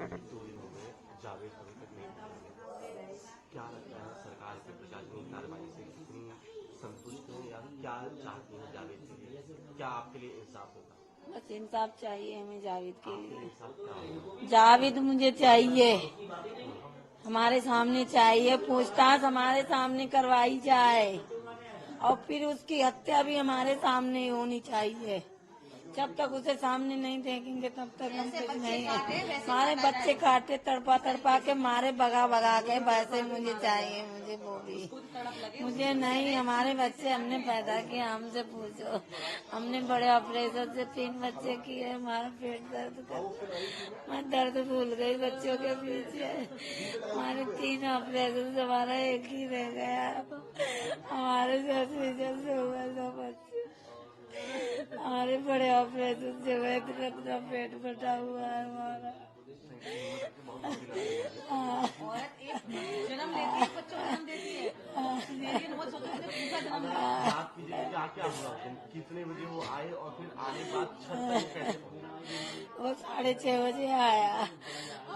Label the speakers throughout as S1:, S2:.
S1: 2 दिन हो गए, जावेद अभी तक नहीं पहुंचे। क्या लगता है सरकार की प्रशासनिक कार्रवाई से कितनी संतुष्ट हैं या क्या चाहती हैं जावेद के लिए? क्या आपके लिए इंसाफ होगा?
S2: बस इंसाफ चाहिए हमें जावेद के
S1: आपके लिए
S2: लिए।
S1: इंसाफ क्या होगा?
S2: जावेद मुझे चाहिए, हमारे सामने चाहिए, पूछताछ हमारे सामने करवाई जाए और फिर उसकी हत्या भी हमारे सामने ही होनी चाहिए। जब तक उसे सामने नहीं देखेंगे तब तक हम कुछ नहीं। हमारे बच्चे काटे तड़पा तड़पा के मारे, भगा भगा के, वैसे मुझे चाहिए, मुझे वो भी मुझे नहीं। हमारे बच्चे हमने पैदा किए, हमसे पूछो। हमने बड़े ऑपरेशन से 3 बच्चे किए, हमारा पेट दर्द कर, मैं दर्द भूल गई बच्चों के पीछे। हमारे 3 ऑपरेशन से हमारा एक ही रह गया। हमारे से हुआ सब बच्चे, हमारे बड़े ऑपरेशन से हुए, इतना पेट फटा हुआ है हमारा।
S3: जन्म लेती है, बच्चों को जन्म देती है, सीजरियन हुआ, सोचो उसने दूसरा जन्म लिया।
S1: बात कीजिए कि क्या क्या हुआ उस दिन, कितने बजे वो आए और फिर आने बाद छत तक कैसे पहुंचे?
S2: वो 6:30 बजे आया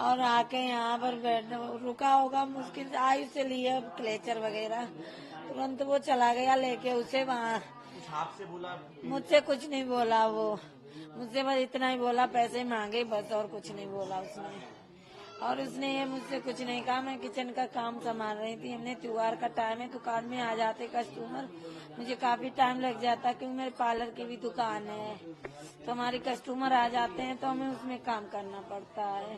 S2: और आके यहाँ पर बैठ रुका होगा, मुश्किल से आयु से लिए क्लेचर वगैरह, तुरंत वो चला गया लेके उसे वहाँ।
S1: कुछ आपसे बोला?
S2: मुझसे कुछ नहीं बोला वो, मुझसे बस इतना ही बोला, पैसे मांगे बस, और कुछ नहीं बोला उसने। और उसने ये मुझसे कुछ नहीं कहा। मैं किचन का काम संभाल रही थी, हमने त्योहार का टाइम है, दुकान में आ जाते कस्टमर, मुझे काफी टाइम लग जाता क्योंकि मेरे पार्लर की भी दुकान है, तो हमारे कस्टमर आ जाते हैं तो हमें उसमें काम करना पड़ता है।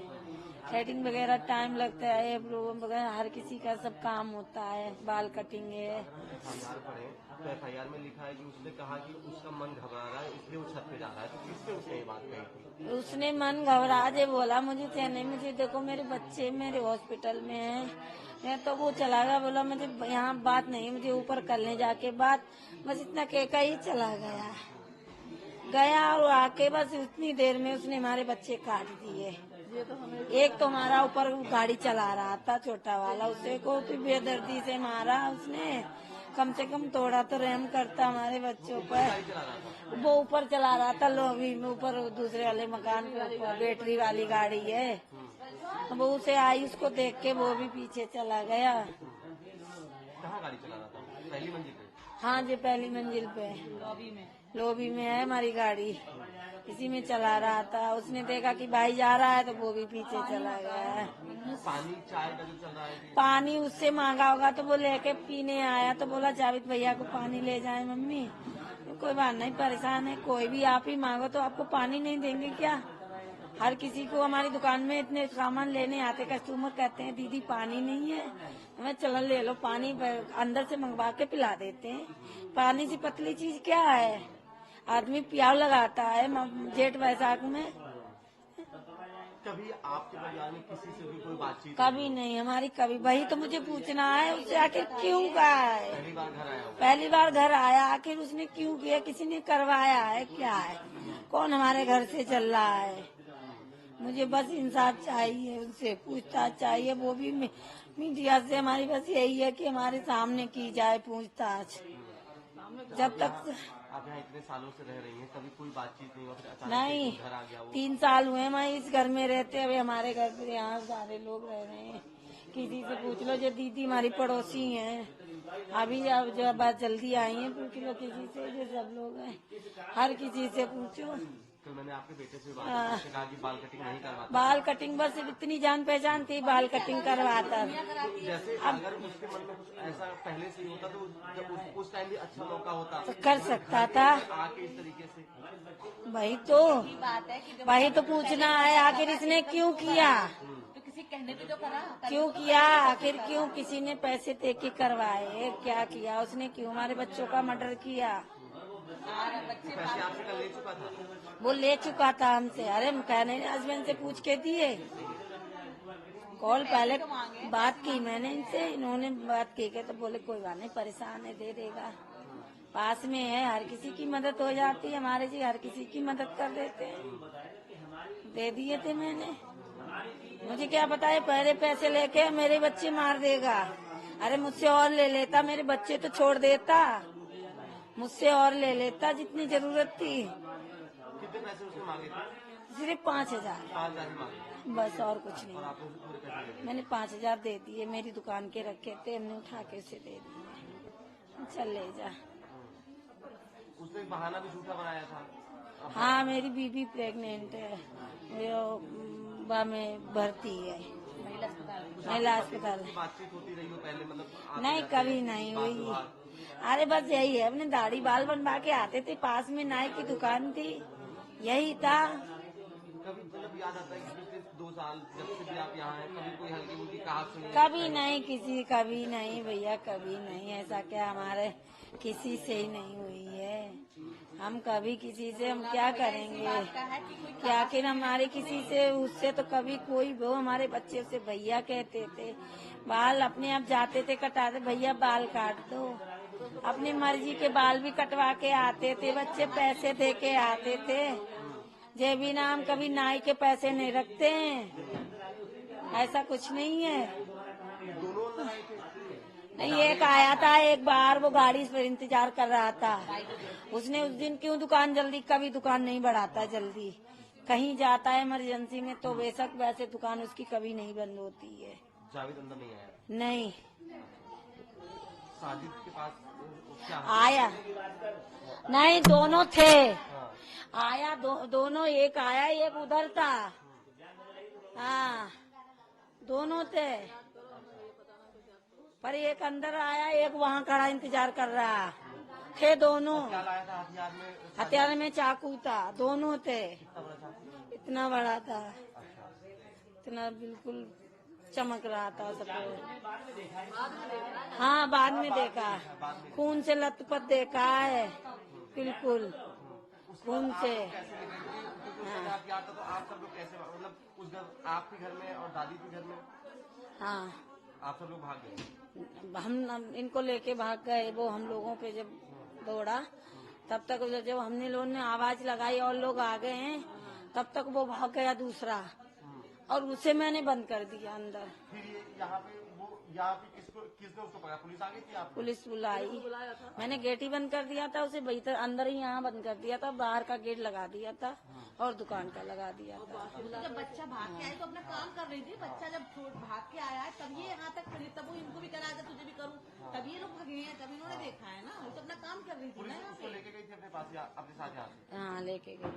S2: थ्रेडिंग वगैरह टाइम लगता है, आईब्रो वगैरह हर किसी का सब काम होता है, बाल कटिंग है।
S1: FIR पढ़े तो FIR में लिखा है कि उसने कहा कि उसका मन घबरा रहा है इसलिए वो छत पे जा रहा है, तो किससे उसने ये बात कही थी?
S2: उसने मन घबरा जे बोला, मुझे थे नहीं, मुझे देखो मेरे बच्चे मेरे हॉस्पिटल में हैं, मैं तो वो चला गया, बोला मुझे यहाँ बात नहीं, मुझे ऊपर करने जाके बात, बस इतना कहकर ही चला गया और आके बस उतनी देर में उसने हमारे बच्चे काट दिए। एक तो हमारा ऊपर गाड़ी चला रहा था छोटा वाला, उसे को भी बेदर्दी से मारा उसने, कम से कम थोड़ा तो रहम करता हमारे बच्चों पर। वो ऊपर चला रहा था लॉबी में, ऊपर दूसरे वाले मकान के ऊपर बैटरी वाली गाड़ी है, वो उसे आई, उसको देख के वो भी पीछे चला गया।
S1: कहाँ गाड़ी चला रहा था? पहली मंजिल पे?
S2: हाँ जी, पहली मंजिल पे लॉबी में है हमारी गाड़ी, इसी में चला रहा था। उसने देखा कि भाई जा रहा है तो वो भी पीछे चला गया।
S1: पानी चाय का जो चल रहा है?
S2: पानी उससे मांगा होगा तो वो लेके पीने आया, तो बोला जावेद भैया को पानी ले जाए मम्मी। तो कोई बात नहीं, परेशान है, कोई भी आप ही मांगो तो आपको पानी नहीं देंगे क्या? हर किसी को हमारी दुकान में इतने सामान लेने आते कस्टमर कहते हैं दीदी पानी नहीं है, हमें चलो ले लो पानी, अंदर से मंगवा के पिला देते हैं। पानी से पतली चीज क्या है, आदमी प्याव लगाता है जेठ बैसाख में।
S1: कभी आपके परिवार में किसी से भी कोई बातचीत?
S2: कभी नहीं हमारी, कभी। वही तो मुझे पूछना है उससे, आखिर क्यों कहा है?
S1: पहली बार घर आया?
S2: पहली बार घर आया, आखिर उसने क्यों किया? किसी ने करवाया है क्या है? कौन हमारे घर से चल रहा है? मुझे बस इंसाफ चाहिए, उनसे पूछताछ चाहिए, वो भी मीडिया से। हमारी बस यही है कि हमारे सामने की जाए पूछताछ। जब तक
S1: आप यहाँ इतने सालों से रह रही हैं, कभी कोई बातचीत नहीं हुआ, फिर अचानक
S2: नहीं,
S1: से घर आ गया वो?
S2: 3 साल हुए मैं इस घर में रहते हुए, हमारे घर पे यहाँ सारे लोग रह रहे हैं। किसी से पूछ लो, जो दीदी हमारी पड़ोसी हैं, अभी जब बात जल्दी आई है, पूछ लो किसी से, जो सब लोग हैं, हर किसी से पूछो।
S1: तो मैंने आपके बेटे से बात की, उसने कहा कि बाल कटिंग नहीं करवाता।
S2: बाल कटिंग बस इतनी जान पहचान थी, बाल कटिंग करवाता।
S1: जैसे अगर उसके मन में कुछ ऐसा पहले से ही होता तो जब उस टाइम भी अच्छा मौका होता
S2: तो कर सकता था।
S1: आके इस तरीके से।
S2: वही तो पूछना है, आखिर इसने क्यों किया?
S3: तो किसी कहने पे तो करा,
S2: क्यों किया आखिर? क्यों किसी ने पैसे दे के करवाए? क्या किया उसने? क्यों हमारे बच्चों का मर्डर किया?
S1: पैसे आपसे कल ले चुका था?
S2: वो ले चुका था हमसे। अरे कहने हस्बैंड से पूछ के दिए, कॉल पहले बात की मैंने इनसे, इन्होंने बात की के तो बोले कोई बात नहीं, परेशान है, दे देगा, पास में है, हर किसी की मदद हो जाती है, हमारे जी हर किसी की मदद कर देते हैं। दे दिए थे मैंने, मुझे क्या पता है पहले पैसे लेके मेरे बच्चे मार देगा। अरे मुझसे और ले लेता, मेरे बच्चे तो छोड़ देता, मुझसे और ले लेता जितनी जरूरत थी।
S1: कितने पैसे उसने मांगे थे?
S2: सिर्फ 5,000
S1: 5,000 ही मांगे
S2: बस, और कुछ
S1: और
S2: नहीं।
S1: आपने उसे पूरे पैसे दे दिए।
S2: मैंने 5,000 दे दिए, मेरी दुकान के रखे थे, हमने उठा के उसे दे दिए। चल ले जा।
S1: उसने एक बहाना भी झूठा बनाया था।
S2: हाँ, मेरी बीबी प्रेग्नेंट है, वो बा में भर्ती है महिला अस्पताल।
S1: बातचीत होती रही हो पहले, मतलब
S2: नहीं, कभी नहीं हुई। अरे बस यही है, अपने दाढ़ी बाल बनवा के आते थे, पास में नाई की दुकान थी, यही था।
S1: कभी मतलब याद आता है कि पिछले 2 साल जब से भी आप यहाँ हैं, कभी कोई हल्की फुल्की कहा सुनी?
S2: कभी नहीं, कभी नहीं भैया, कभी नहीं। ऐसा क्या हमारे किसी से ही नहीं हुई है। हम कभी किसी से हम क्या करेंगे, क्या आखिर हमारे किसी से उससे तो कभी कोई वो हमारे बच्चे उसे भैया कहते थे। बाल अपने आप जाते थे कटाते, भैया बाल काट दो। अपनी मर्जी के बाल भी कटवा के आते थे, बच्चे पैसे दे के आते थे। जे भी नाम कभी नाई के पैसे नहीं रखते हैं, ऐसा कुछ नहीं है।
S1: दोनों अंदर आए थे?
S2: नहीं, एक आया था एक बार, वो गाड़ी पर इंतजार कर रहा था। उसने उस दिन क्यों दुकान जल्दी, कभी दुकान नहीं बढ़ाता जल्दी, कहीं जाता है इमरजेंसी में तो बेशक, वैसे दुकान उसकी कभी नहीं बंद होती है।
S1: जावेद अंदर नहीं आया?
S2: नहीं
S1: साजिद के पास क्या
S2: आया, नहीं दोनों थे।
S1: हाँ।
S2: आया दोनों, एक आया एक उधर था। हाँ, दोनों थे, पर एक अंदर आया, एक वहाँ खड़ा इंतजार कर रहा। थे दोनों।
S1: क्या लाया था हथियार में?
S2: हथियार में चाकू था, दोनों थे।
S1: कितना बड़ा चाकू?
S2: इतना बड़ा था,
S1: अच्छा।
S2: इतना बिल्कुल चमक रहा था सब। हाँ, बाद में देखा, खून से लथपथ देखा है, बिल्कुल खून से।
S1: आप याद था तो आप सब लोग कैसे, मतलब उस घर, आपके घर में और दादी के घर में
S2: हाँ,
S1: आप सब लोग भाग गए?
S2: हम इनको लेके भाग गए। वो हम लोगों पे जब दौड़ा, तब तक जब हमने लोगों ने आवाज लगाई और लोग आ गए हैं, तब तक वो भाग गया दूसरा, और उसे मैंने बंद कर दिया अंदर।
S1: फिर ये यहाँ पे किसने उसको पकड़ा? पुलिस आ गई थी? आप
S2: पुलिस बुलाई, मैंने गेट ही बंद कर दिया था, उसे भीतर अंदर ही यहाँ बंद कर दिया था, बाहर का गेट लगा दिया था और दुकान का लगा दिया था।
S3: जब बच्चा भाग के आया तो अपना काम कर रही थी, बच्चा जब भाग के आया है तब ये यहाँ तक खड़ी, तब वो इनको भी करा था, तुझे भी करूँ, तब ये लोग भागे हैं, तब इन्होंने देखा है ना, वो तो अपना काम कर रही थी ना यहाँ
S1: उसको
S3: पे।
S1: लेके गई थी अपने पास या अपने साथ यहाँ से?
S2: हाँ, लेके गई।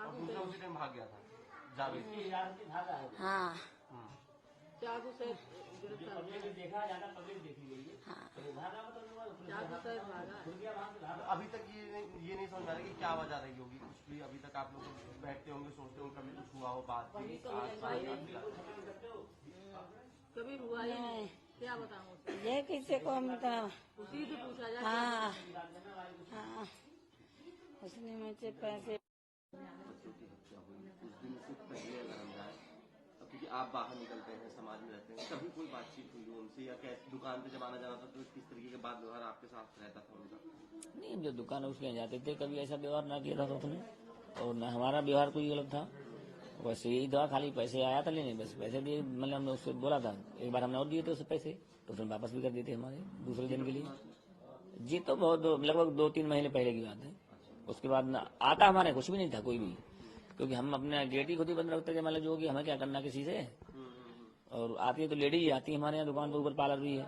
S1: और दूसरा उसी टाइम भाग गया था जावेद?
S2: हाँ
S3: चाकू से
S1: अभी तक ये नहीं समझ आ रहा कि क्या वजह रही होगी कुछ भी। अभी तक आप लोग बैठते होंगे, सोचते होंगे कभी कुछ हुआ हो, बात
S3: कभी हुआ ही नहीं, क्या बताऊँ,
S2: ये किसी को हम
S3: उसी से पूछा जाए।
S2: हाँ हाँ, उसने मुझसे पैसे।
S1: क्योंकि आप बाहर निकलते हैं, समाज में रहते हैं, कभी कोई बातचीत हुई हो उनसे, या कैसे दुकान पे जब आना जाना था तो किस तरीके के बात व्यवहार आपके साथ रहता था उनका?
S4: नहीं, जो दुकान है उसके यहाँ जाते थे, कभी ऐसा व्यवहार ना किया था उसने, और न हमारा व्यवहार कोई गलत था। बस यही था, खाली पैसे आया था लेने, बस पैसे दिए, मतलब हमने उससे बोला था, एक बार हमने और दिए थे उसे पैसे, तो उसने वापस भी कर दिए थे हमारे दूसरे दिन के लिए। जी, तो बहुत लगभग 2-3 महीने पहले की बात है। उसके बाद आता हमारे कुछ भी नहीं था कोई भी, क्योंकि हम अपने गेट ही खुद ही बंद रखते थे, मतलब जो कि हमें क्या करना किसी से। और आती है तो लेडीज ही आती है हमारे यहाँ, दुकान पर ऊपर पार्लर भी है,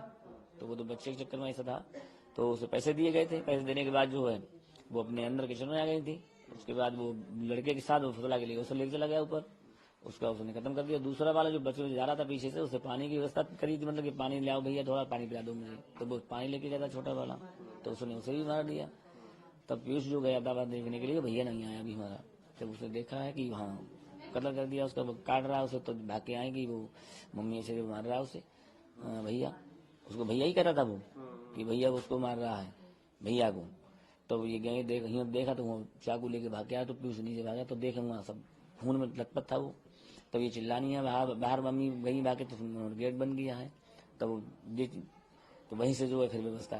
S4: तो वो तो बच्चे के चक्कर में ऐसा था, तो उसे पैसे दिए गए थे। पैसे देने के बाद जो है वो अपने अंदर किचन में आ गई थी। उसके बाद वो लड़के के साथ वो फुसला के लिए उसे लेके चला गया ऊपर, उसका उसने खत्म कर दिया। दूसरा वाला जो बच्चे जा रहा था पीछे से, उसे पानी की व्यवस्था करी थी, मतलब कि पानी ले आओ भैया, थोड़ा पानी पिला दो मुझे, तो वो पानी लेके गया था छोटा वाला, तो उसने उसे भी मार दिया। तब पीयूष जो गया था बात देखने के लिए, भैया नहीं आया अभी हमारा, जब उसने देखा है कि हाँ कत्ल कर दिया उसका, वो काट रहा है उसे, तो भाग के आएगी वो मम्मी ऐसे मार रहा है उसे, भैया उसको भैया ही कह रहा था वो, कि भैया उसको मार रहा है भैया को। तो ये गए देखा तो वो चाकू लेके भाग गया, तो पीयूष नीचे भागा, तो देखा वहाँ सब खून में लथपथ था वो। तब ये चिल्लानी है बाहर मम्मी गई भागे, तो गेट बन गया है, तब वो तो वहीं से जो है फिर व्यवस्था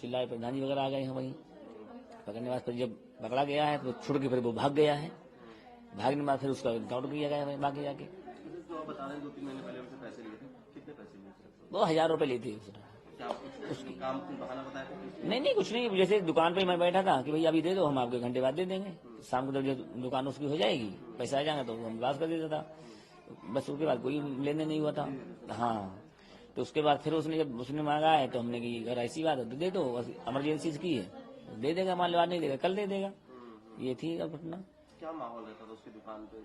S4: चिल्लाए, प्रधान जी वगैरह आ गए हैं वहीं पकड़ने के बाद। फिर जब पकड़ा गया है तो छुड़ के फिर वो भाग गया है, भागने के बाद फिर उसका काउंट किया गया है बाकी जाके।
S1: तो बता रहे 2-3 महीने पहले उनसे पैसे लिए थे, कितने पैसे लिए थे?
S4: 2000 रुपए ली थी उसने।
S1: क्या कुछ काम कुछ बहाना बताया था?
S4: नहीं नहीं कुछ नहीं, जैसे दुकान पे मैं बैठा था कि भैया अभी दे दो, हम आपके घंटे बाद दे देंगे, शाम को जब दुकान उसकी हो जाएगी पैसा आ जाएगा तो हम पास कर देता था, बस उसके बाद कोई लेने नहीं हुआ था। हाँ, तो उसके बाद फिर उसने जब उसने मांगा है तो हमने कि अगर ऐसी बात है तो दे दो, बस इमरजेंसी की है, दे देगा, मान लो आज नहीं देगा कल दे देगा। ये थी घटना।
S1: क्या माहौल रहता था उसकी दुकान पे?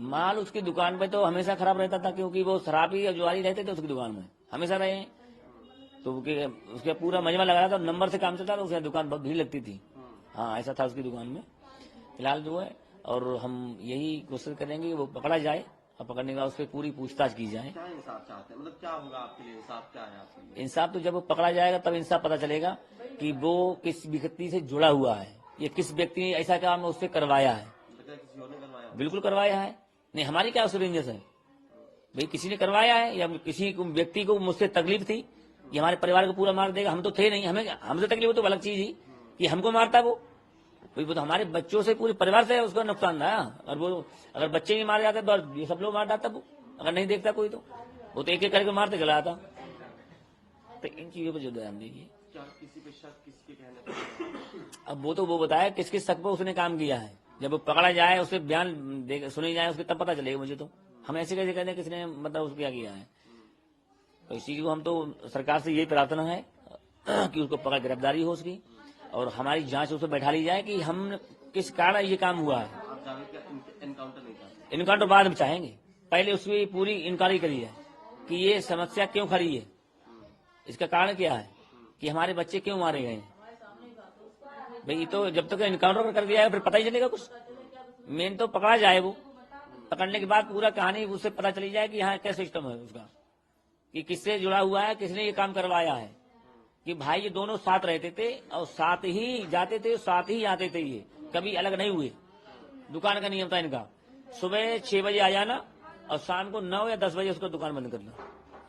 S4: माल उसकी दुकान पे तो हमेशा खराब रहता था, क्योंकि वो शराबी और जुआरी रहते थे उसकी दुकान में, हमेशा रहे हैं। तो उसके पूरा मजमा लगा रहा था, नंबर से काम चलता था, उसकी दुकान बहुत भीड़ लगती थी। हाँ, ऐसा था उसकी दुकान में। फिलहाल जो है, और हम यही कोशिश करेंगे कि वो पकड़ा जाए, और पकड़ने के बाद उसकी पूरी पूछताछ की जाए।
S1: क्या इंसाफ चाहते हैं, मतलब क्या होगा आपके लिए, इंसाफ क्या है आपके लिए?
S4: इंसाफ तो जब वो पकड़ा जाएगा तब इंसाफ पता चलेगा कि वो किस व्यक्ति से जुड़ा हुआ है, या किस व्यक्ति ने ऐसा काम उससे करवाया है।
S1: लगता है किसी और ने करवाया?
S4: बिल्कुल करवाया है, नहीं हमारी क्या उससे रेंजस है भाई, किसी ने करवाया है, या किसी व्यक्ति को मुझसे तकलीफ थी, ये हमारे परिवार को पूरा मार देगा, हम तो थे नहीं, हमें हमसे तकलीफ हो तो अलग चीज ही, कि हमको मारता वो भाई, वो तो हमारे बच्चों से पूरे परिवार से उसका नुकसान था। और वो अगर बच्चे नहीं मारे जाते तो ये सब लोग मार डालता वो, अगर नहीं देखता कोई तो वो तो एक एक करके मारते चला आता। तो इन चीजों पर जो ध्यान दीजिए।
S1: क्या किसी पे शक किसके कहने पर?
S4: अब वो बताया किस किस शक पर उसने काम किया है, जब वो पकड़ा जाए उससे बयान सुनी जाए उसके तब पता चलेगा मुझे। तो हम ऐसे कैसे कहते हैं किसने मतलब उसको क्या किया है। तो इस चीज को हम तो सरकार से यही प्रार्थना है कि उसको पकड़ गिरफ्तारी हो उसकी, और हमारी जांच उसको बैठा ली जाए कि हम किस कारण ये काम हुआ है।
S1: आप जावेद का एनकाउंटर नहीं चाहते?
S4: इनकाउंटर बाद में चाहेंगे, पहले उसकी पूरी इंक्वायरी करी है कि ये समस्या क्यों खड़ी है, इसका कारण क्या है, कि हमारे बच्चे क्यों मारे गए हैं। भाई तो जब तक इनकाउंटर कर दिया है फिर पता ही चलेगा कुछ। मेन तो पकड़ा जाए, वो पकड़ने के बाद पूरा कहानी उससे पता चली जाए कि यहाँ क्या सिस्टम है उसका, कि किससे जुड़ा हुआ है, किसने ये काम करवाया है। कि भाई ये दोनों साथ रहते थे और साथ ही जाते थे, साथ ही आते थे, ये कभी अलग नहीं हुए। दुकान का नियम था इनका, सुबह 6 बजे आ जाना और शाम को 9 या 10 बजे उसको दुकान बंद करना,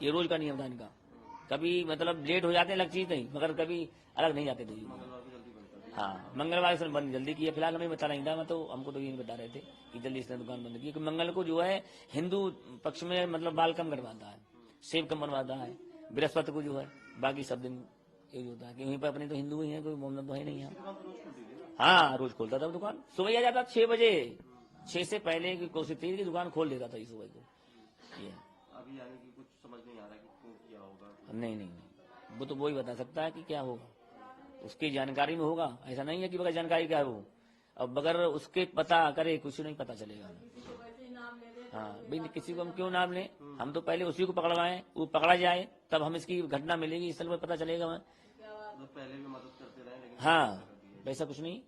S4: ये रोज का नियम था इनका। कभी मतलब लेट हो जाते अलग चीज नहीं, मगर कभी अलग नहीं जाते थे। हाँ, मंगलवार से बंद जल्दी किया। फिलहाल हमें बता नहीं था, मैं तो हमको तो ये नहीं बता रहे थे कि जल्दी इसने दुकान बंद की, क्योंकि मंगल को जो है हिंदू पक्ष में मतलब बाल कम करवाता है, सेब कम बनवाता है, बृहस्पति को जो है, बाकी सब दिन यही होता है कि वहीं पर अपने तो हिंदू ही है, कोई मोहम्मद तो है नहीं है। हाँ, रोज खोलता था दुकान, सुबह आ जाता 6 बजे, 6 से पहले की कोशिश थी कि दुकान खोल देता था इस सुबह को। ये
S1: अभी यानी कि कुछ समझ नहीं आ रहा कि क्यों किया होगा?
S4: नहीं, वो तो वही बता सकता है कि क्या होगा, उसकी जानकारी में होगा। ऐसा नहीं है कि बगैर जानकारी क्या है वो, अब बगैर उसके पता करे कुछ नहीं पता चलेगा। हाँ भाई, किसी को हम क्यों नाम लें, हम तो पहले उसी को पकड़वाएं, वो पकड़ा जाए तब हम इसकी घटना मिलेगी, इस तरह पता चलेगा।
S1: मतलब पहले भी मदद करते रहे लेकिन
S4: हाँ, वैसा कुछ नहीं।